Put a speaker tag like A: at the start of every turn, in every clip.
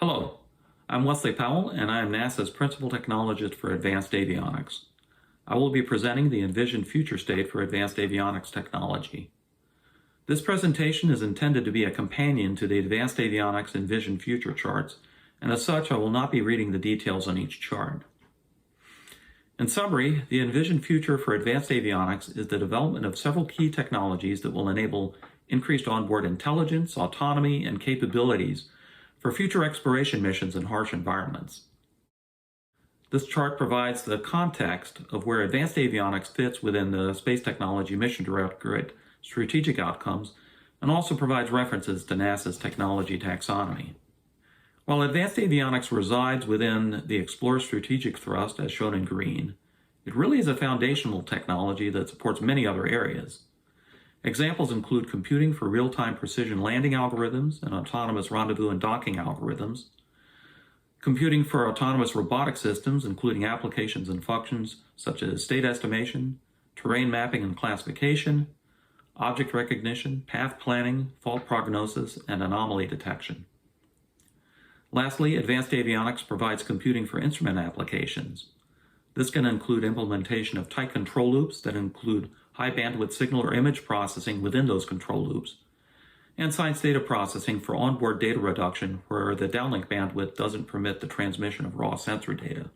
A: Hello, I'm Wesley Powell, and I am NASA's Principal Technologist for Advanced Avionics. I will be presenting the envisioned future state for advanced avionics technology. This presentation is intended to be a companion to the Advanced Avionics Envisioned Future charts, and as such, I will not be reading the details on each chart. In summary, the envisioned future for advanced avionics is the development of several key technologies that will enable increased onboard intelligence, autonomy, and capabilities for future exploration missions in harsh environments. This chart provides the context of where advanced avionics fits within the Space Technology Mission Directorate strategic outcomes, and also provides references to NASA's technology taxonomy. While advanced avionics resides within the Explore strategic thrust, as shown in green, it really is a foundational technology that supports many other areas. Examples include computing for real-time precision landing algorithms and autonomous rendezvous and docking algorithms, computing for autonomous robotic systems, including applications and functions such as state estimation, terrain mapping and classification, object recognition, path planning, fault prognosis, and anomaly detection. Lastly, advanced avionics provides computing for instrument applications. This can include implementation of tight control loops that include high bandwidth signal or image processing within those control loops, and science data processing for onboard data reduction where the downlink bandwidth doesn't permit the transmission of raw sensor data.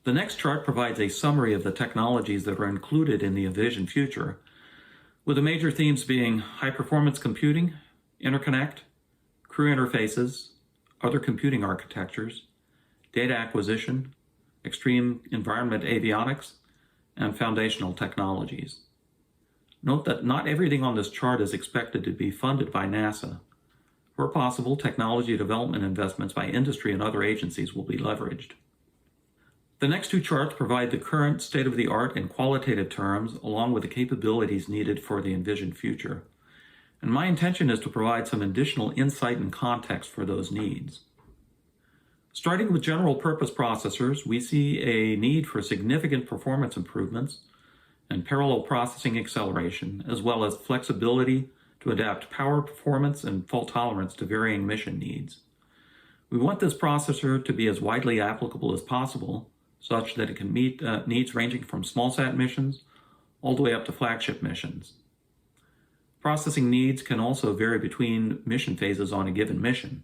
A: The next chart provides a summary of the technologies that are included in the envisioned future, with the major themes being high-performance computing, interconnect, crew interfaces, other computing architectures, data acquisition, extreme environment avionics, and foundational technologies. Note that not everything on this chart is expected to be funded by NASA. Where possible, technology development investments by industry and other agencies will be leveraged. The next two charts provide the current state-of-the-art in qualitative terms, along with the capabilities needed for the envisioned future. And my intention is to provide some additional insight and context for those needs. Starting with general purpose processors, we see a need for significant performance improvements and parallel processing acceleration, as well as flexibility to adapt power, performance, and fault tolerance to varying mission needs. We want this processor to be as widely applicable as possible, such that it can meet needs ranging from smallsat missions all the way up to flagship missions. Processing needs can also vary between mission phases on a given mission.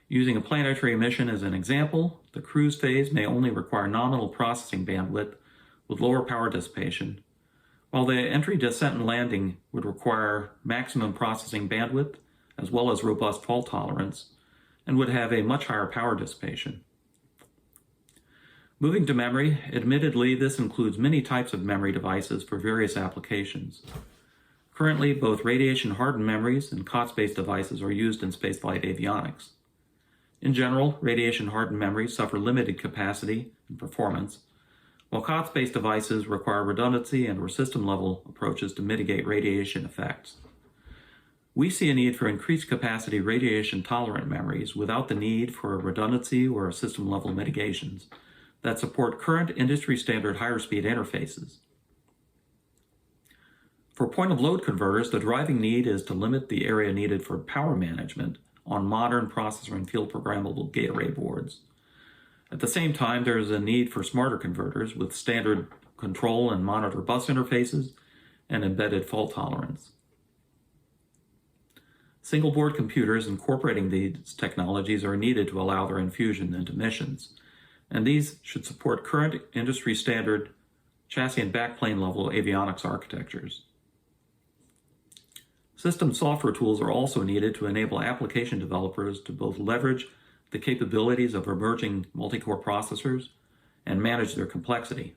A: Using a planetary mission as an example, the cruise phase may only require nominal processing bandwidth with lower power dissipation, while the entry, descent, and landing would require maximum processing bandwidth as well as robust fault tolerance and would have a much higher power dissipation. Moving to memory, admittedly, this includes many types of memory devices for various applications. Currently, both radiation-hardened memories and COTS-based devices are used in spaceflight avionics. In general, radiation-hardened memories suffer limited capacity and performance, while COTS-based devices require redundancy and or system-level approaches to mitigate radiation effects. We see a need for increased capacity radiation-tolerant memories without the need for redundancy or system-level mitigations that support current industry-standard higher-speed interfaces. For point-of-load converters, the driving need is to limit the area needed for power management on modern processor and field programmable gate array boards. At the same time, there is a need for smarter converters with standard control and monitor bus interfaces and embedded fault tolerance. Single board computers incorporating these technologies are needed to allow their infusion into missions, and these should support current industry standard chassis and backplane level avionics architectures. System software tools are also needed to enable application developers to both leverage the capabilities of emerging multi-core processors and manage their complexity.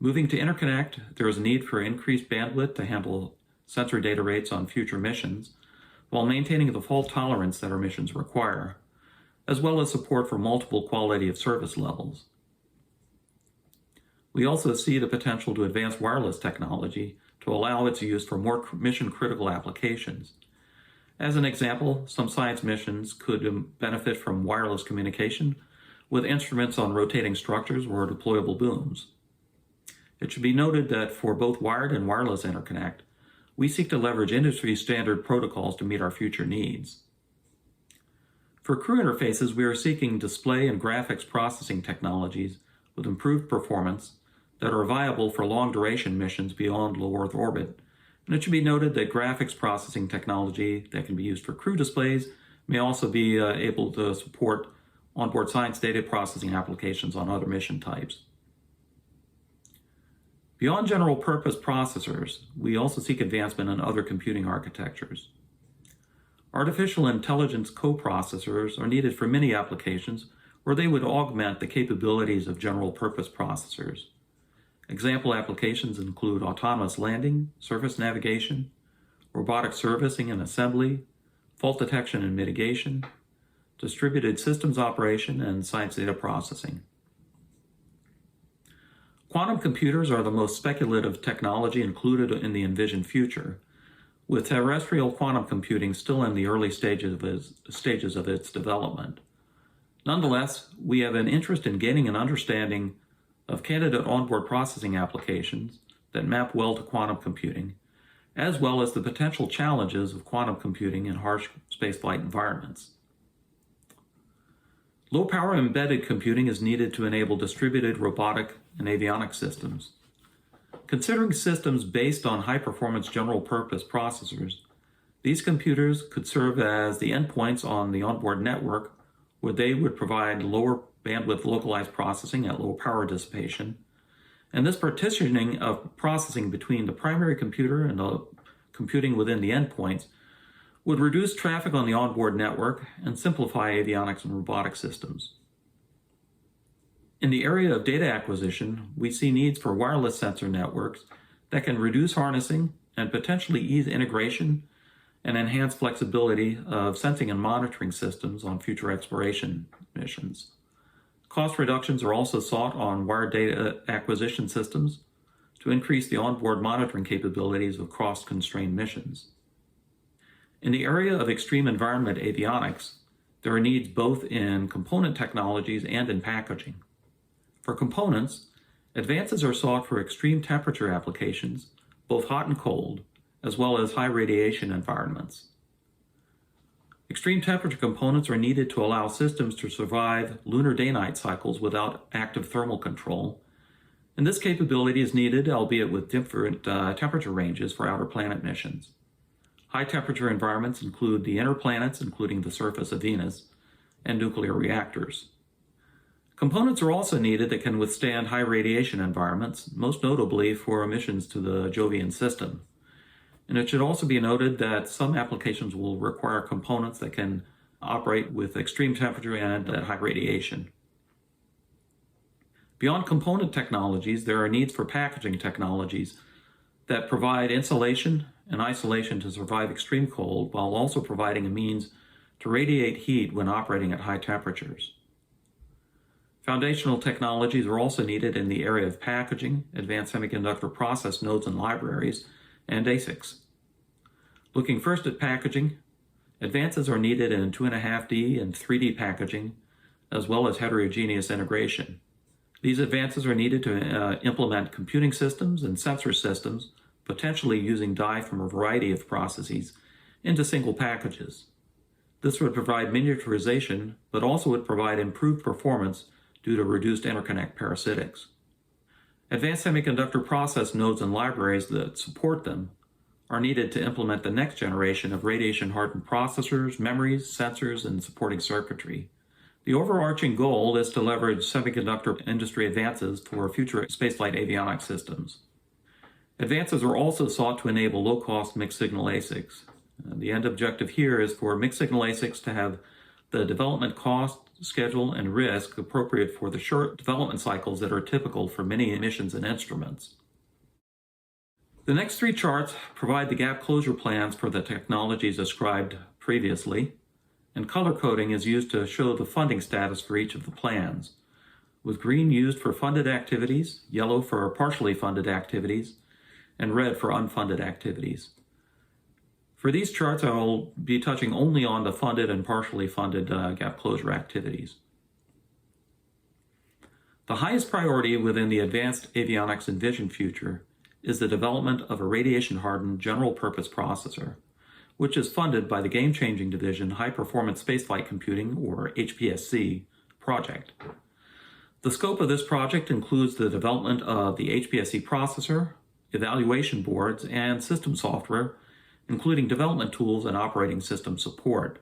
A: Moving to interconnect, there is a need for increased bandwidth to handle sensor data rates on future missions, while maintaining the fault tolerance that our missions require, as well as support for multiple quality of service levels. We also see the potential to advance wireless technology to allow its use for more mission-critical applications. As an example, some science missions could benefit from wireless communication with instruments on rotating structures or deployable booms. It should be noted that for both wired and wireless interconnect, we seek to leverage industry standard protocols to meet our future needs. For crew interfaces, we are seeking display and graphics processing technologies with improved performance that are viable for long-duration missions beyond low Earth orbit. And it should be noted that graphics processing technology that can be used for crew displays may also be able to support onboard science data processing applications on other mission types. Beyond general purpose processors, we also seek advancement in other computing architectures. Artificial intelligence coprocessors are needed for many applications where they would augment the capabilities of general purpose processors. Example applications include autonomous landing, surface navigation, robotic servicing and assembly, fault detection and mitigation, distributed systems operation, and science data processing. Quantum computers are the most speculative technology included in the envisioned future, with terrestrial quantum computing still in the early stages of its development. Nonetheless, we have an interest in gaining an understanding of candidate onboard processing applications that map well to quantum computing, as well as the potential challenges of quantum computing in harsh spaceflight environments. Low-power embedded computing is needed to enable distributed robotic and avionics systems. Considering systems based on high-performance general-purpose processors, these computers could serve as the endpoints on the onboard network, where they would provide lower bandwidth localized processing at low power dissipation. And this partitioning of processing between the primary computer and the computing within the endpoints would reduce traffic on the onboard network and simplify avionics and robotic systems. In the area of data acquisition, we see needs for wireless sensor networks that can reduce harnessing and potentially ease integration and enhance flexibility of sensing and monitoring systems on future exploration missions. Cost reductions are also sought on wired data acquisition systems to increase the onboard monitoring capabilities of cost-constrained missions. In the area of extreme environment avionics, there are needs both in component technologies and in packaging. For components, advances are sought for extreme temperature applications, both hot and cold, as well as high radiation environments. Extreme temperature components are needed to allow systems to survive lunar day-night cycles without active thermal control, and this capability is needed, albeit with different temperature ranges for outer planet missions. High temperature environments include the inner planets, including the surface of Venus, and nuclear reactors. Components are also needed that can withstand high radiation environments, most notably for emissions to the Jovian system. And it should also be noted that some applications will require components that can operate with extreme temperature and at high radiation. Beyond component technologies, there are needs for packaging technologies that provide insulation and isolation to survive extreme cold while also providing a means to radiate heat when operating at high temperatures. Foundational technologies are also needed in the area of packaging, advanced semiconductor process nodes and libraries, and ASICs. Looking first at packaging, advances are needed in 2.5D and 3D packaging, as well as heterogeneous integration. These advances are needed to implement computing systems and sensor systems, potentially using die from a variety of processes, into single packages. This would provide miniaturization, but also would provide improved performance due to reduced interconnect parasitics. Advanced semiconductor process nodes and libraries that support them are needed to implement the next generation of radiation-hardened processors, memories, sensors, and supporting circuitry. The overarching goal is to leverage semiconductor industry advances for future spaceflight avionics systems. Advances are also sought to enable low-cost mixed-signal ASICs. The end objective here is for mixed-signal ASICs to have the development cost, schedule, and risk appropriate for the short development cycles that are typical for many missions and instruments. The next three charts provide the gap closure plans for the technologies described previously, and color coding is used to show the funding status for each of the plans, with green used for funded activities, yellow for partially funded activities, and red for unfunded activities. For these charts, I will be touching only on the funded and partially funded gap closure activities. The highest priority within the Advanced Avionics Envisioned future is the development of a radiation-hardened general-purpose processor, which is funded by the Game-Changing Division High Performance Spaceflight Computing, or HPSC, project. The scope of this project includes the development of the HPSC processor, evaluation boards, and system software, including development tools and operating system support.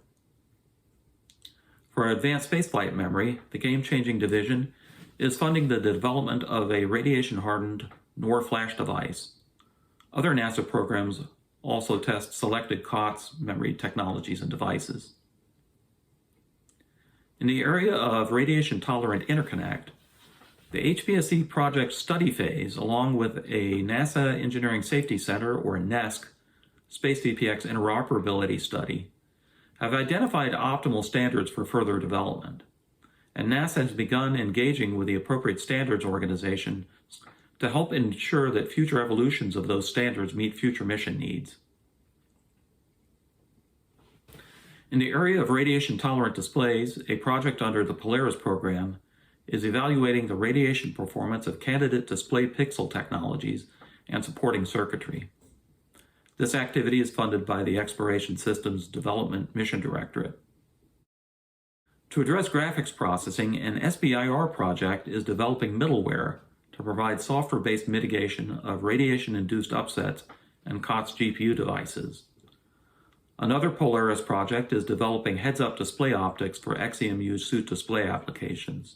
A: For advanced spaceflight memory, the Game-Changing Division is funding the development of a radiation-hardened NOR flash device. Other NASA programs also test selected COTS memory technologies and devices. In the area of radiation-tolerant interconnect, the HPSC project study phase, along with a NASA Engineering Safety Center, or NESC, Space VPX interoperability study, have identified optimal standards for further development, and NASA has begun engaging with the appropriate standards organization to help ensure that future evolutions of those standards meet future mission needs. In the area of radiation-tolerant displays, a project under the Polaris program is evaluating the radiation performance of candidate display pixel technologies and supporting circuitry. This activity is funded by the Exploration Systems Development Mission Directorate. To address graphics processing, an SBIR project is developing middleware to provide software-based mitigation of radiation-induced upsets and COTS GPU devices. Another Polaris project is developing heads-up display optics for XEMU suit display applications.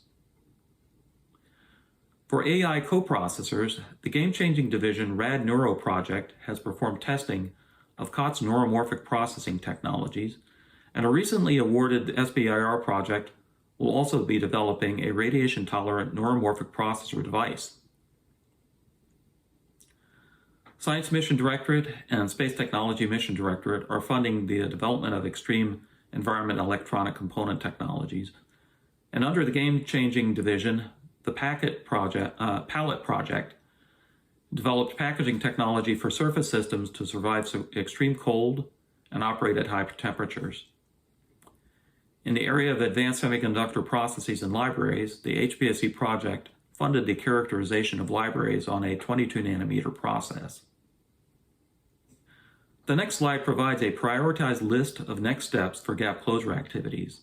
A: For AI coprocessors, the Game-Changing Division RAD Neuro project has performed testing of COTS neuromorphic processing technologies, and a recently awarded SBIR project will also be developing a radiation-tolerant neuromorphic processor device. Science Mission Directorate and Space Technology Mission Directorate are funding the development of extreme environment electronic component technologies, and under the Game-Changing Division, the Pallet project developed packaging technology for surface systems to survive extreme cold and operate at high temperatures. In the area of advanced semiconductor processes and libraries, the HPSC project funded the characterization of libraries on a 22 nanometer process. The next slide provides a prioritized list of next steps for gap closure activities.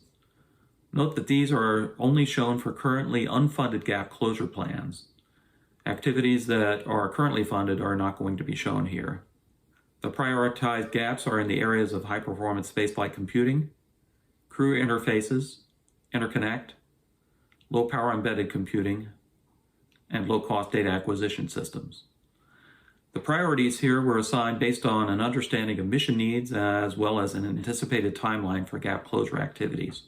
A: Note that these are only shown for currently unfunded gap closure plans. Activities that are currently funded are not going to be shown here. The prioritized gaps are in the areas of high-performance spaceflight computing, crew interfaces, interconnect, low-power embedded computing, and low-cost data acquisition systems. The priorities here were assigned based on an understanding of mission needs as well as an anticipated timeline for gap closure activities.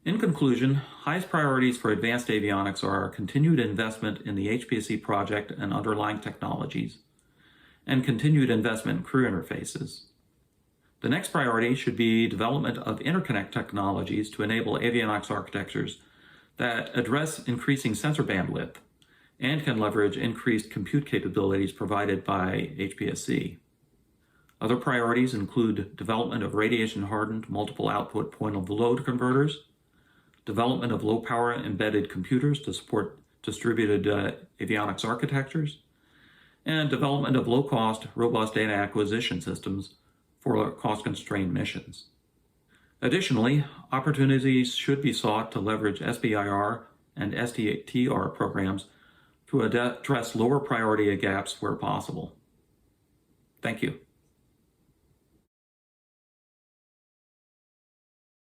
A: In conclusion, highest priorities for advanced avionics are continued investment in the HPSC project and underlying technologies, and continued investment in crew interfaces. The next priority should be development of interconnect technologies to enable avionics architectures that address increasing sensor bandwidth and can leverage increased compute capabilities provided by HPSC. Other priorities include development of radiation-hardened multiple output point-of-load converters, development of low-power embedded computers to support distributed avionics architectures, and development of low-cost, robust data acquisition systems for cost-constrained missions. Additionally, opportunities should be sought to leverage SBIR and STTR programs to address lower priority gaps where possible. Thank you.